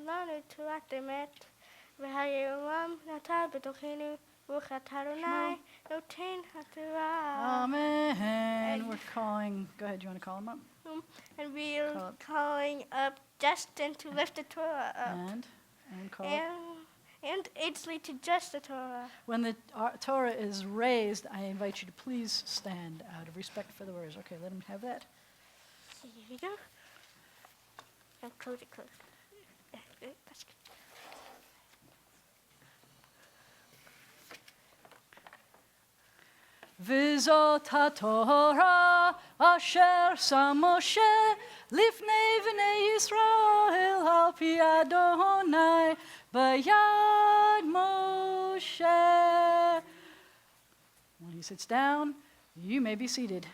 לנו תורת אמת, והיום נתן בתוכנו רוח אדוני נותן התורה. Amen. We're calling, go ahead, you want to call them up? And we're calling up Justin to lift the Torah up. And call. And Ainsley to just the Torah. When the Torah is raised, I invite you to please stand out of respect for the words. Okay, let him have that. Here we go. And close it. That's good. וזאת התורה אשר שם משה לפני בני ישראל על פי אדוני ביד משה. When he sits down, you may be seated.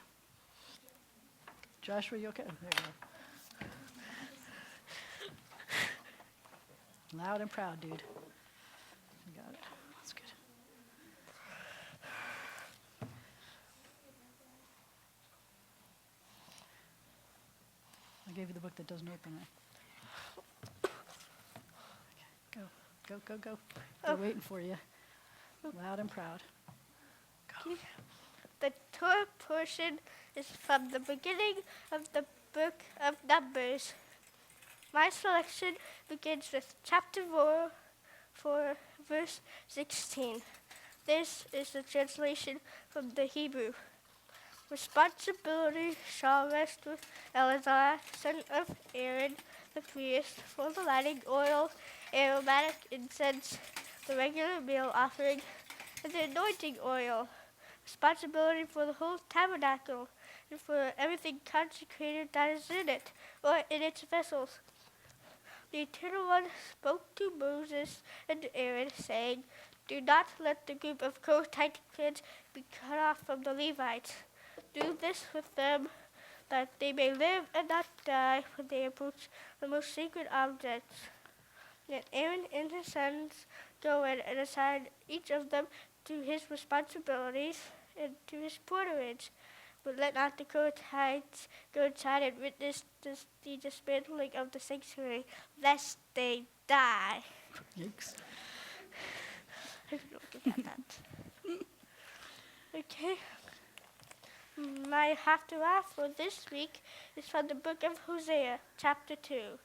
Joshua, you okay? Oh, there you go. Loud and proud, dude. You got it. That's good. I gave you the book that doesn't open, right? Okay, go. They're waiting for you. Loud and proud. Go. The Torah portion is from the beginning of the book of Numbers. My selection begins with chapter 4, verse 16. This is the translation from the Hebrew. Responsibility shall rest with Eleazar, son of Aaron, the priest, for the lighting oil, aromatic incense, the regular meal offering, and the anointing oil. Responsibility for the whole tabernacle and for everything consecrated that is in it or in its vessels. The Eternal One spoke to Moses and Aaron, saying, "Do not let the group of Kohathite kids be cut off from the Levites. Do this with them, that they may live and not die when they approach the most sacred objects." Then Aaron and his sons go in and assign each of them to his responsibilities and to his porterage. But let not the Kohathites go inside and witness the dismantling of the sanctuary, lest they die. Yikes. I don't get that. Okay. My haftarah for this week is from the book of Hosea, chapter 2.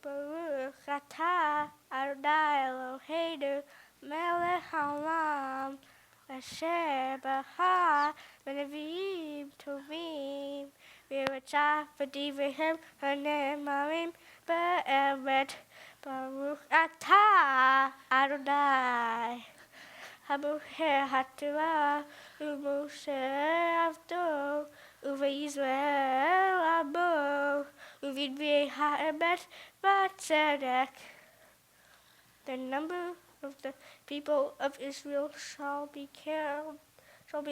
Baruch atah Adonai Eloheinu melech haolam asher bahar b'neviim tovim v'yirachah v'divrehem ha'ne'emarim be'emet. Baruch atah Adonai haboher haTorah u'Moshe avdo u'Yisrael amo u'v'nei ha'emet v'tzedek. The number of the people of Israel shall be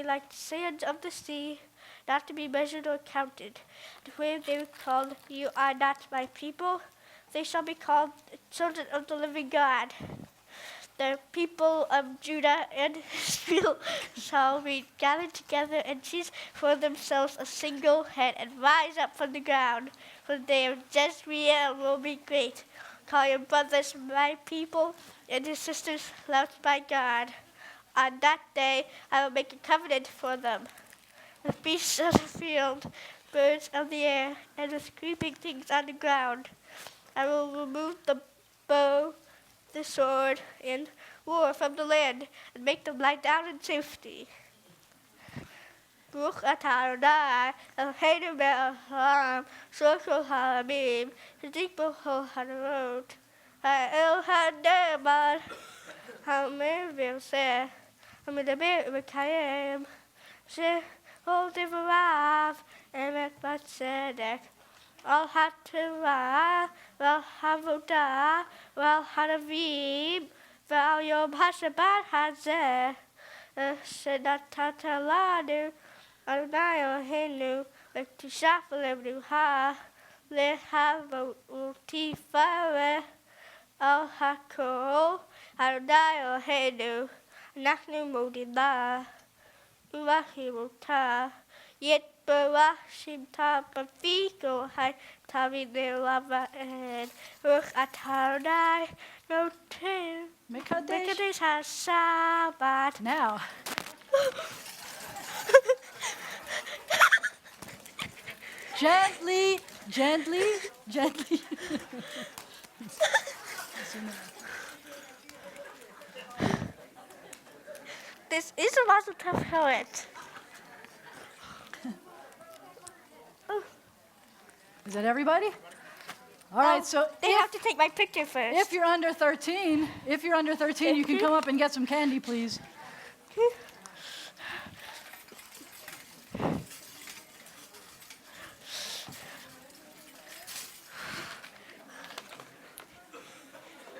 like the sands of the sea, not to be measured or counted. The way they were called, "You are not my people," they shall be called the children of the living God. The people of Judah and Israel shall be gathered together and choose for themselves a single head and rise up from the ground. For the day of Jezreel will be great. Call your brothers my people and your sisters loved by God. On that day I will make a covenant for them with beasts of the field, birds of the air, and with creeping things on the ground. I will remove the bow, the sword, and war from the land, and make them lie down in safety. Baruch atah Adonai Eloheinu melech haolam shorshol ha'alamim tzedek b'chol hadarot ha'el ha'ne'eman ha'omer v'yoseh ha'medaber v'mekayem shechol devarav emet v'tzedek al ha'torah v'al ha'avodah v'al ha'navim v'al yom ha'shabbat hazeh shenatata lanu Adonai Eloheinu lek'tisha v'lemnuha lehavot tiferet al hakol Adonai Eloheinu אנחנו מודים לה ומברכים אותה. יהיה Barashim Tapa Fico Hai Tavi de Lava and Ruch Atarodai no Tim. Mekadesh. Mekadesh has Shabbat. Now, gently, gently, gently. This is a lot of tough helmet. Is that everybody? All right, so They have to take my picture first. if you're under 13, you can come up and get some candy, please.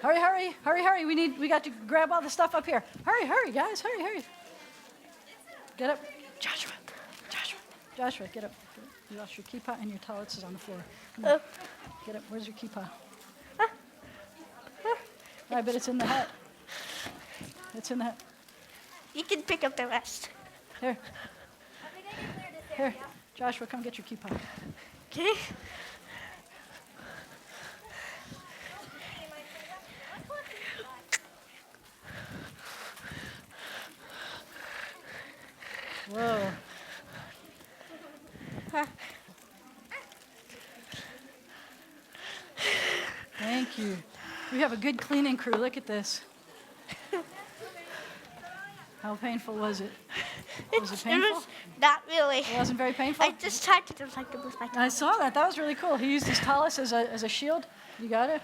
Hurry, hurry, hurry, hurry. We got to grab all the stuff up here. Hurry, hurry, guys, hurry, hurry. Get up. Joshua, get up. You lost your kippah and your towels is on the floor. Come on. Get up. Where's your kippah? I bet it's in the hat. It's in the hat. You can pick up the rest. Here. Here. Joshua, come get your kippah. Okay? Whoa. Thank you. We have a good cleaning crew. Look at this. How painful was it? Was it It painful? was not really. It wasn't very painful? I just tried to do like the most I I saw that. That was really cool. He used his talus as a shield. You got it?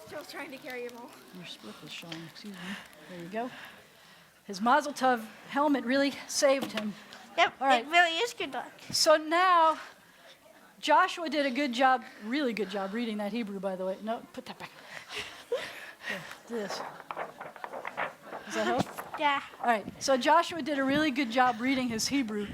Still trying to carry him all. Your split was showing. Excuse me. There you go. His Mazel Tov helmet really saved him. Yep, All right. it really is good luck. So now, Joshua did a good job, really good job reading that Hebrew, by the way. No, put that back. Here, do this. Does that help? Yeah. All right. So Joshua did a really good job reading his Hebrew,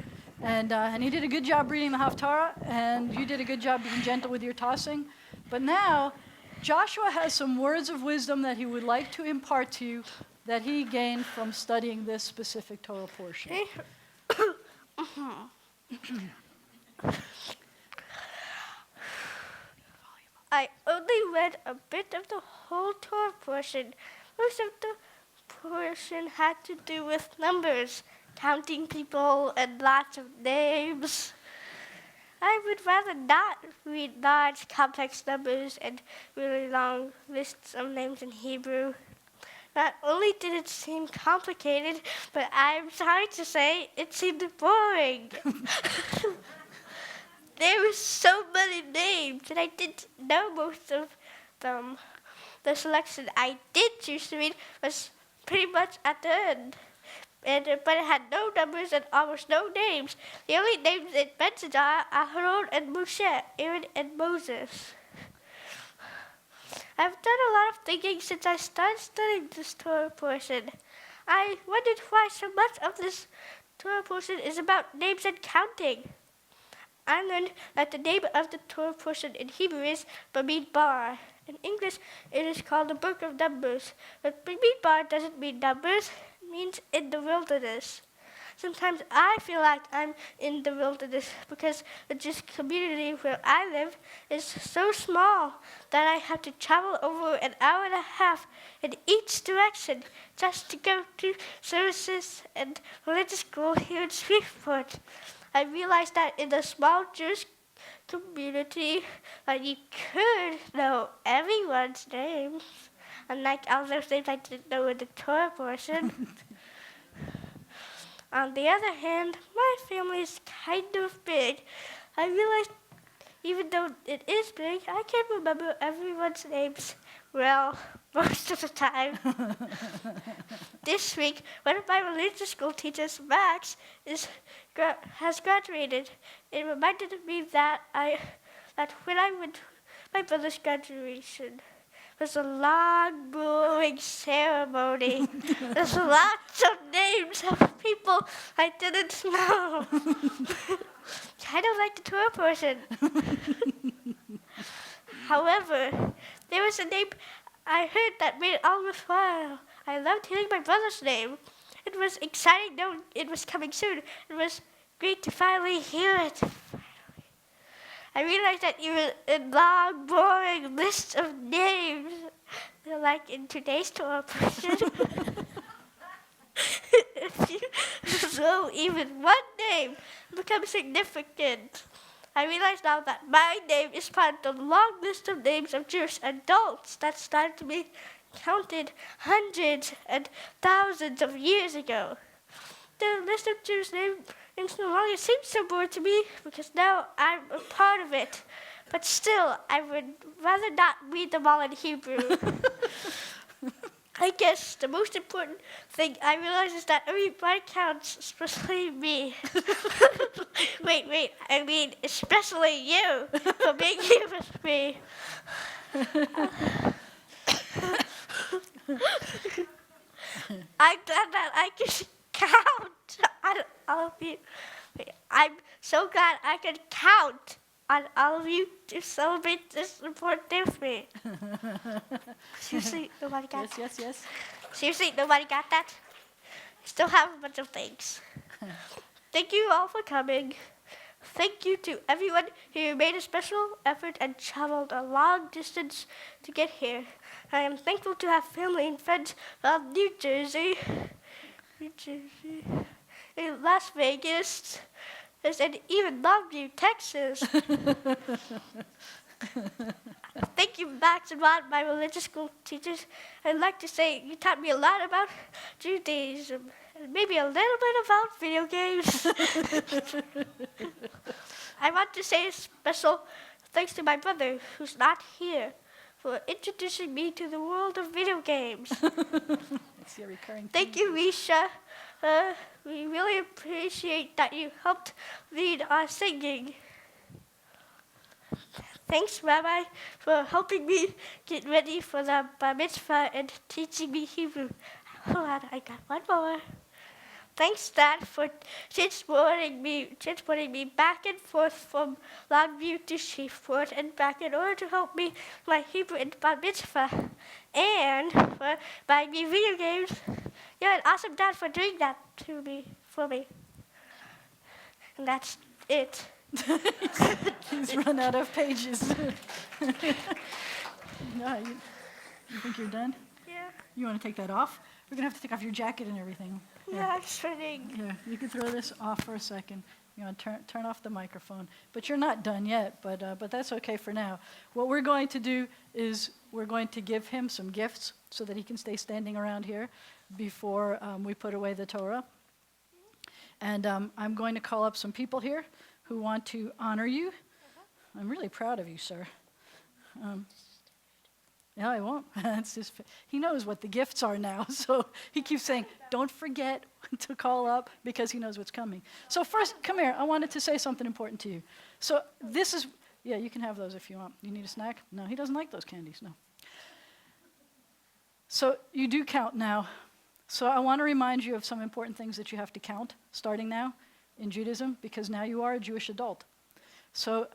and he did a good job reading the Haftarah, and you did a good job being gentle with your tossing. But now, Joshua has some words of wisdom that he would like to impart to you that he gained from studying this specific Torah portion. I only read a bit of the whole Torah portion. Most of the portion had to do with numbers, counting people, and lots of names. I would rather not read large, complex numbers and really long lists of names in Hebrew. Not only did it seem complicated, but I'm sorry to say it seemed boring. There were so many names, and I didn't know most of them. The selection I did choose to read was pretty much at the end. But it had no numbers and almost no names. The only names it mentions are Aaron and Moshe, Aaron and Moses. I've done a lot of thinking since I started studying this Torah portion. I wondered why so much of this Torah portion is about names and counting. I learned that the name of the Torah portion in Hebrew is Bamidbar. In English, it is called the Book of Numbers. But Bamidbar doesn't mean numbers, it means in the wilderness. Sometimes I feel like I'm in the wilderness because the Jewish community where I live is so small that I have to travel over an hour and a half in each direction just to go to services and religious school here in Shreveport. I realized that in the small Jewish community that you could know everyone's names, unlike all those names I didn't know in the Torah portion. On the other hand, my family is kind of big. I realized even though it is big, I can't remember everyone's names well most of the time. This week, one of my religious school teachers, Max, has graduated. It reminded me that when I went to my brother's graduation, it was a long, boring ceremony. There's lots of names of people I didn't know. I don't like the Torah portion. However, there was a name I heard that made it all worthwhile. I loved hearing my brother's name. It was exciting knowing it was coming soon. It was Great to finally hear it. I realized that you were a long, boring list of names. Like in today's Torah portion. If you know even one name becomes significant. I realize now that my name is part of the long list of names of Jewish adults that started to be counted hundreds and thousands of years ago. The list of Jewish names no longer seems so boring to me because now I'm a part of it. But still, I would rather not read them all in Hebrew. I guess the most important thing I realize is that everybody counts, especially me. Wait, I mean especially you for being here with me. I'm glad that I can count on all of you. I'm so glad I can count on all of you to celebrate this important day with me. Seriously, nobody got that? Yes. Seriously, nobody got that? Still have a bunch of things. Thank you all for coming. Thank you to everyone who made a special effort and traveled a long distance to get here. I am thankful to have family and friends from New Jersey, in Las Vegas, and even Longview, Texas. Thank you, Max and Ron, my religious school teachers. I'd like to say you taught me a lot about Judaism and maybe a little bit about video games. I want to say a special thanks to my brother, who's not here, for introducing me to the world of video games. It's your recurring Thank you, Risha. We really appreciate that you helped lead our singing. Thanks, Rabbi, for helping me get ready for the bar mitzvah and teaching me Hebrew. Hold on, I got one more. Thanks, Dad, for transporting me back and forth from Longview to Shreveport and back in order to help me my Hebrew and bar mitzvah. And for buying me video games. You're an awesome dad for doing that for me. And that's it. He's run out of pages. No, you think you're done? Yeah. You want to take that off? We're going to have to take off your jacket and everything. Yeah, I'm sweating. Yeah, you can throw this off for a second. You want to turn off the microphone. But you're not done yet, but that's okay for now. What we're going to do is we're going to give him some gifts so that he can stay standing around here before we put away the Torah. And I'm going to call up some people here who want to honor you. I'm really proud of you, sir. No, I won't. He knows what the gifts are now, so he keeps saying, don't forget to call up because he knows what's coming. So first, come here. I wanted to say something important to you. So this is, yeah, you can have those if you want. You need a snack? No, he doesn't like those candies, no. So you do count now. So I want to remind you of some important things that you have to count starting now in Judaism because now you are a Jewish adult. So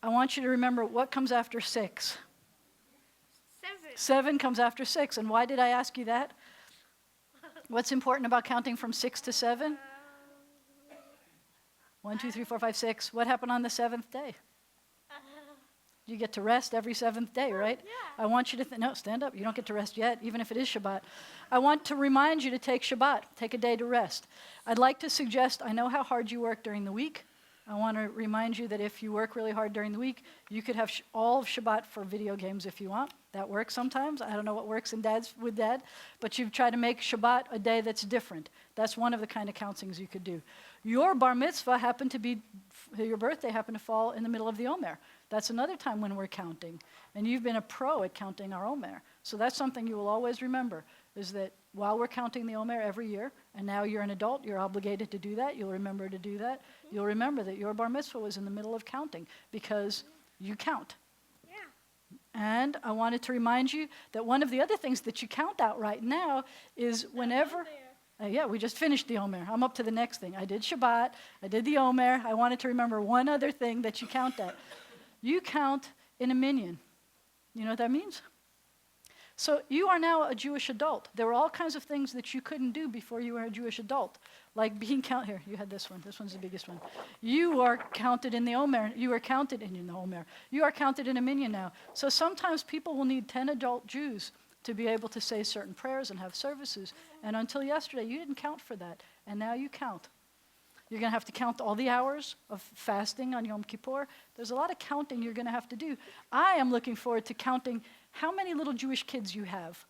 I want you to remember what comes after 6. 7 comes after 6. And why did I ask you that? What's important about counting from 6 to 7? 1, 2, 3, 4, 5, 6. What happened on the 7th day? You get to rest every 7th day, right? Yeah. I want you to no, stand up. You don't get to rest yet, even if it is Shabbat. I want to remind you to take Shabbat, take a day to rest. I'd like to suggest, I know how hard you work during the week. I want to remind you that if you work really hard during the week, you could have all of Shabbat for video games if you want. That works sometimes. I don't know what works with Dad, but you've tried to make Shabbat a day that's different. That's one of the kind of countings you could do. Your bar mitzvah happened to be, your birthday happened to fall in the middle of the Omer. That's another time when we're counting. And you've been a pro at counting our Omer. So that's something you will always remember, is that while we're counting the Omer every year, and now you're an adult, you're obligated to do that, you'll remember to do that. You'll remember that your bar mitzvah was in the middle of counting because you count. Yeah. And I wanted to remind you that one of the other things that you count out right now is whenever... yeah, we just finished the Omer. I'm up to the next thing. I did Shabbat. I did the Omer. I wanted to remember one other thing that you count at. You count in a minyan. You know what that means? So you are now a Jewish adult. There were all kinds of things that you couldn't do before you were a Jewish adult, like being counted. Here, you had this one. This one's the biggest one. You are counted in the Omer. You are counted in the Omer. You are counted in a minyan now. So sometimes people will need 10 adult Jews to be able to say certain prayers and have services. And until yesterday, you didn't count for that. And now you count. You're going to have to count all the hours of fasting on Yom Kippur. There's a lot of counting you're going to have to do. I am looking forward to counting how many little Jewish kids you have,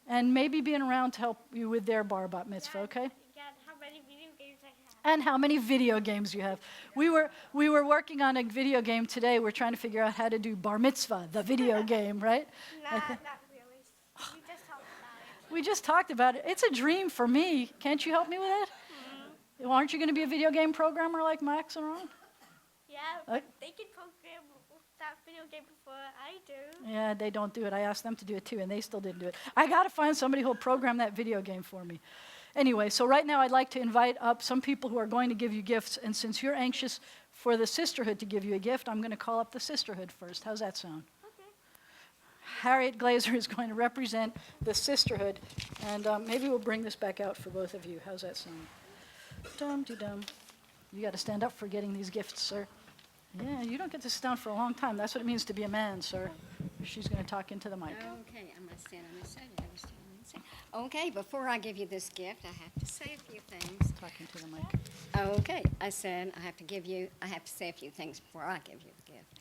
and maybe being around to help you with their bar bat mitzvah, okay? Yeah, how many video games I have. And how many video games you have. We were working on a video game today. We're trying to figure out how to do bar mitzvah, the video game, right? Not really. We just talked about it. We just talked about it. It's a dream for me. Can't you help me with that? Mm-hmm. Aren't you going to be a video game programmer like Max and Ron? Yeah, but they can program that video game before I do. Yeah, they don't do it. I asked them to do it too, and they still didn't do it. I got to find somebody who'll program that video game for me. Anyway, so right now I'd like to invite up some people who are going to give you gifts, and since you're anxious for the sisterhood to give you a gift, I'm going to call up the sisterhood first. How's that sound? Okay. Harriet Glazer is going to represent the sisterhood, and maybe we'll bring this back out for both of you. How's that sound? Dum-de-dum. You got to stand up for getting these gifts, sir. Yeah, you don't get to sit down for a long time. That's what it means to be a man, sir. She's going to talk into the mic. Okay, I'm going to stand on this side. You stand on this side. Okay, before I give you this gift, I have to say a few things. Talking to the mic. Okay, I said I have to say a few things before I give you the gift.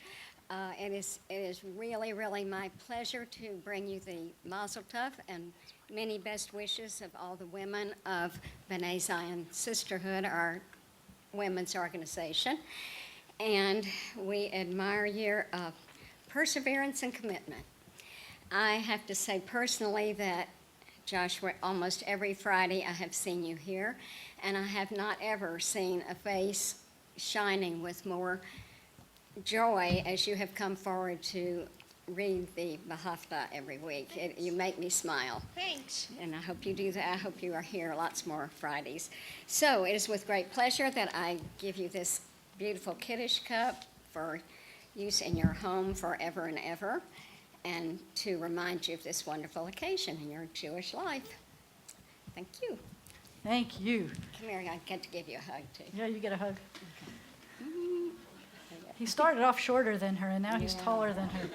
It is really, really my pleasure to bring you the Mazel Tov and many best wishes of all the women of B'nai Zion Sisterhood, our women's organization. And we admire your perseverance and commitment. I have to say personally that, Joshua, almost every Friday I have seen you here, and I have not ever seen a face shining with more joy as you have come forward to read the Bahafta every week. You make me smile. Thanks. And I hope you do that. I hope you are here lots more Fridays. So it is with great pleasure that I give you this beautiful Kiddush cup for use in your home forever and ever, and to remind you of this wonderful occasion in your Jewish life. Thank you. Thank you. Come here, I get to give you a hug, too. Yeah, you get a hug. He started off shorter than her, and now he's Yeah. taller than her.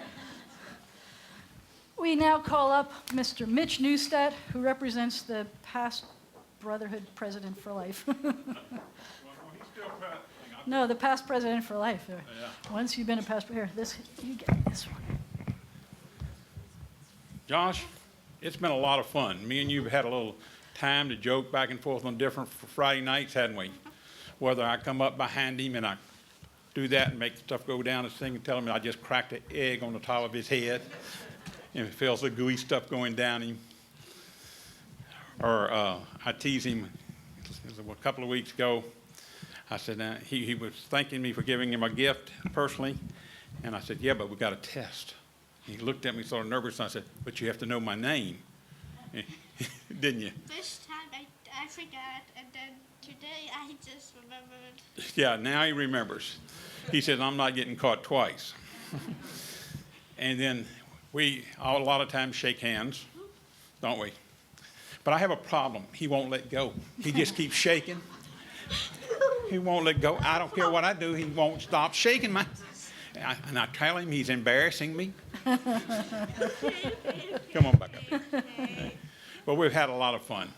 We now call up Mr. Mitch Neustadt, who represents the past Brotherhood President for Life. No, the past President for Life. Yeah. Once you've been a past, here, you get this one. Josh, it's been a lot of fun. Me and you have had a little time to joke back and forth on different Friday nights, hadn't we? Whether I come up behind him and I do that and make stuff go down his thing and tell him I just cracked an egg on the top of his head and it feels the gooey stuff going down him. Or I tease him a couple of weeks ago. I said, he was thanking me for giving him a gift personally. And I said, yeah, but we got a test. He looked at me sort of nervous, and I said, but you have to know my name. Didn't you? This time I forgot, and then today I just remembered. Yeah, now he remembers. He said, I'm not getting caught twice. And then we a lot of times shake hands, don't we? But I have a problem. He won't let go. He just keeps shaking. He won't let go. I don't care what I do. He won't stop shaking my. And I tell him he's embarrassing me. Come on back up. Well, we've had a lot of fun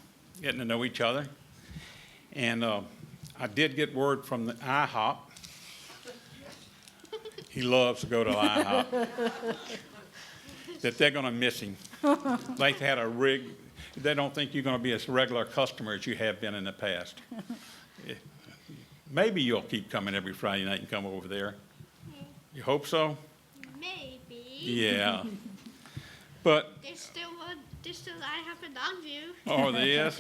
getting to know each other. And I did get word from the IHOP. He loves to go to IHOP. That they're going to miss him. Like they had a rig. They don't think you're going to be as regular customer as you have been in the past. Maybe you'll keep coming every Friday night and come over there. You hope so? Maybe. Yeah. But. There's still I have an on view. Oh, there is?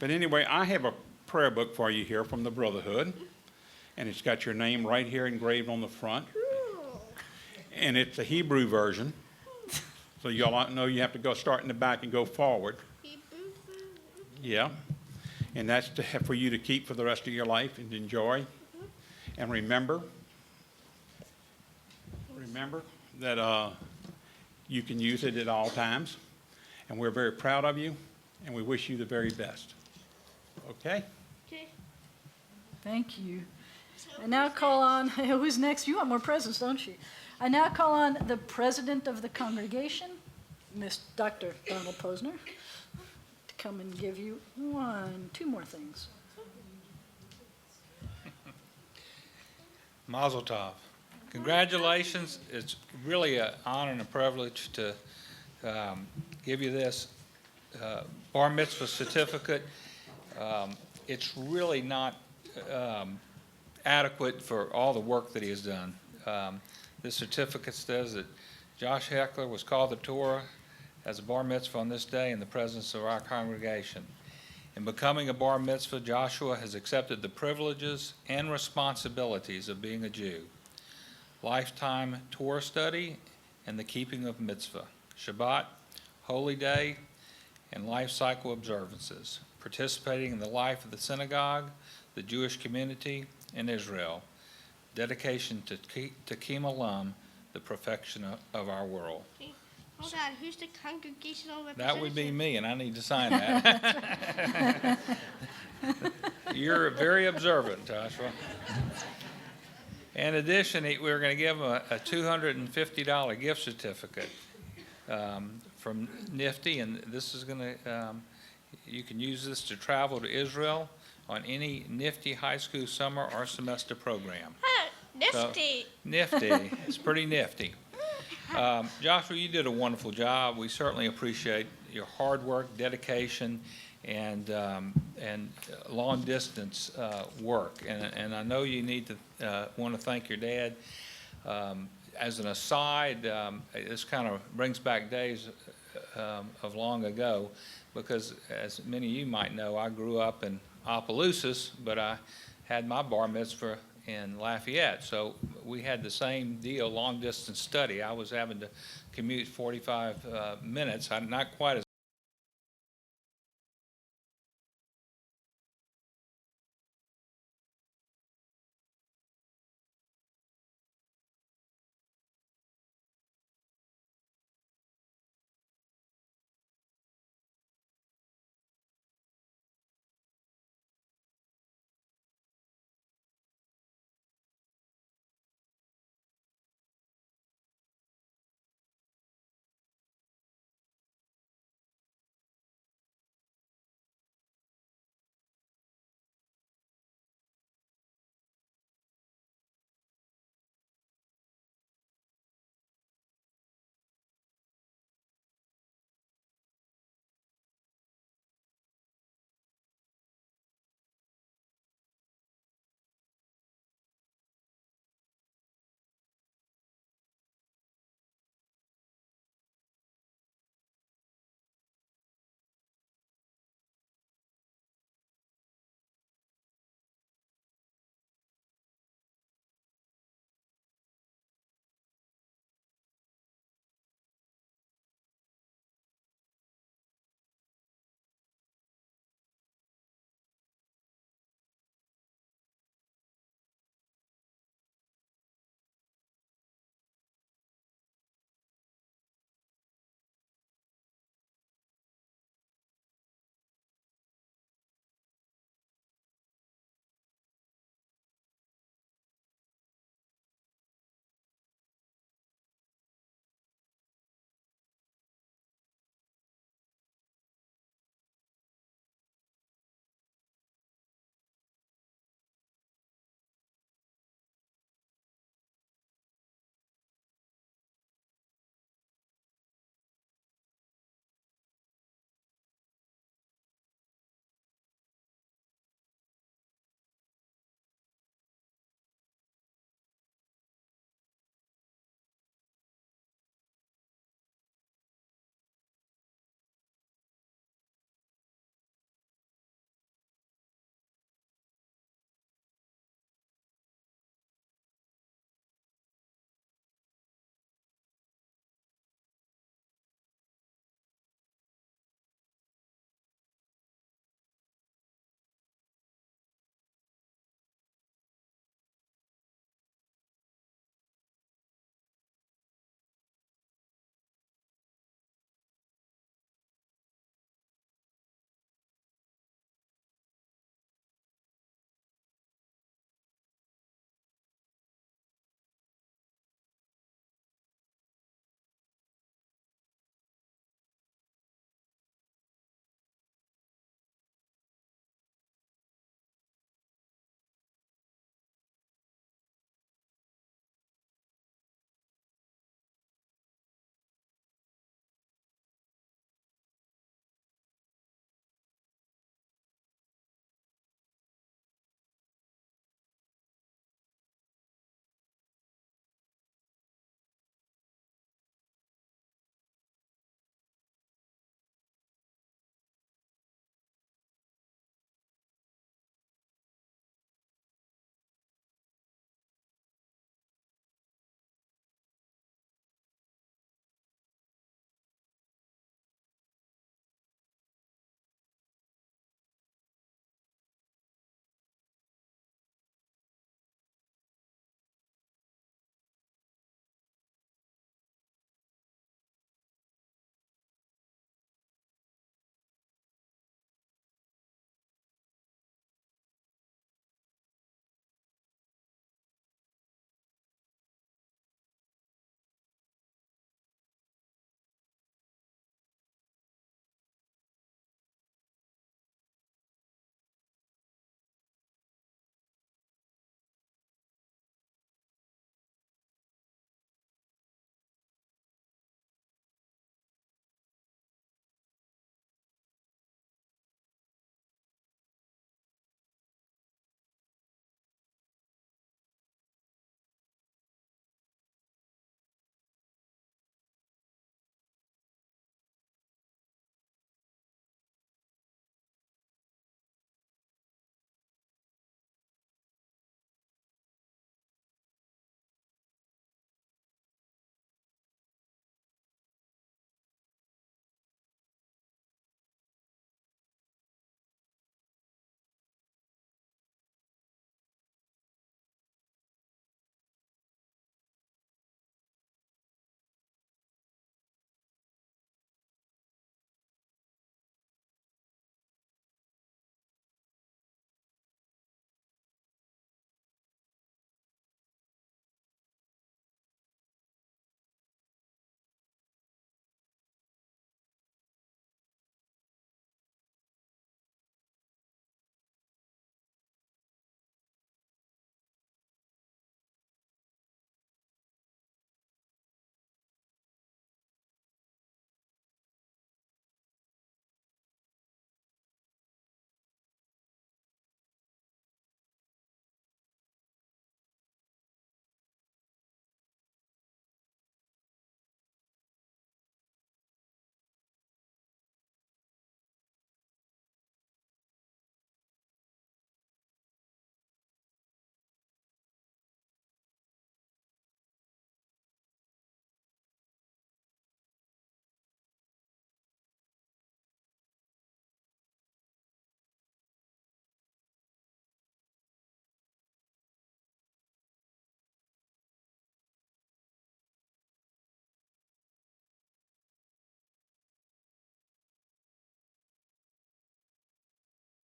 But anyway, I have a prayer book for you here from the Brotherhood. And it's got your name right here engraved on the front. Cool. And it's a Hebrew version. So you all know you have to go start in the back and go forward. Yeah. And that's for you to keep for the rest of your life and enjoy. And remember that You can use it at all times, and we're very proud of you, and we wish you the very best. Okay? Thank you. I now call on, who's next? You want more presents, don't you? I now call on the president of the congregation, Miss Dr. Donald Posner, to come and give you two more things. Mazel tov. Congratulations. It's really an honor and a privilege to give you this bar mitzvah certificate. It's really not adequate for all the work that he has done. This certificate says that Josh Heckler was called to Torah as a bar mitzvah on this day in the presence of our congregation. In becoming a bar mitzvah, Joshua has accepted the privileges and responsibilities of being a Jew. Lifetime Torah study and the keeping of mitzvah, Shabbat, holy day, and life cycle observances, participating in the life of the synagogue, the Jewish community, and Israel, dedication to Tekim Olam, the perfection of our world. Hold on, who's the congregational representative? That would be me, and I need to sign that. You're very observant, Joshua. In addition, we're going to give him a $250 gift certificate from Nifty, and this is going to, you can use this to travel to Israel on any Nifty high school summer or semester program. Nifty. So, nifty. It's pretty nifty. Joshua, you did a wonderful job. We certainly appreciate your hard work, dedication, and long distance work. And I know you need to want to thank your dad. As an aside, this kind of brings back days of long ago, because as many of you might know, I grew up in Opelousas, but I had my bar mitzvah in Lafayette. So we had the same deal, long distance study. I was having to commute 45 minutes. I'm not quite as